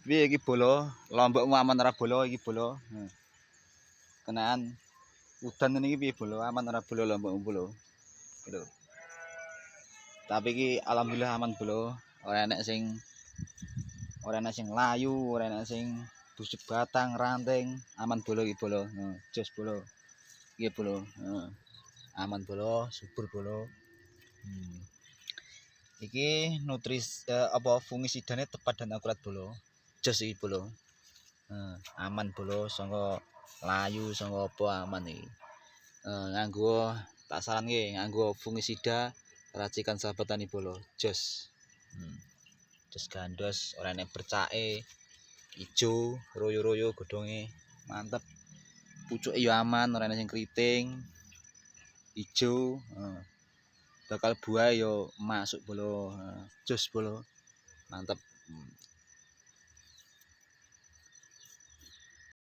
piye iki bolo, lombokmu aman ora bolo iki bolo. Kenaan udan ini piye bolo, aman ora bolo lombokmu bolo. Gitu. Tapi iki alhamdulillah aman bolo, ora enek sing layu, ora enek sing busuk batang, ranting, aman bolo iki bolo. Jos bolo. Iki bolo. Aman bolo, subur bolo. Iki fungisidane tepat dan akurat bolo. Jos iki bolo. Aman bolo saka layu saka apa aman iki. Nganggo tak saranke nganggo fungisida racikan sahabat tani bolo. Jos. Jos gandos ora enek bercake. Ijo, royo-royo godhonge mantep. Pucuke ya aman, ora enek sing kriting. Ijo, bakal buah yo masuk bolo. Jos bolo. Mantep.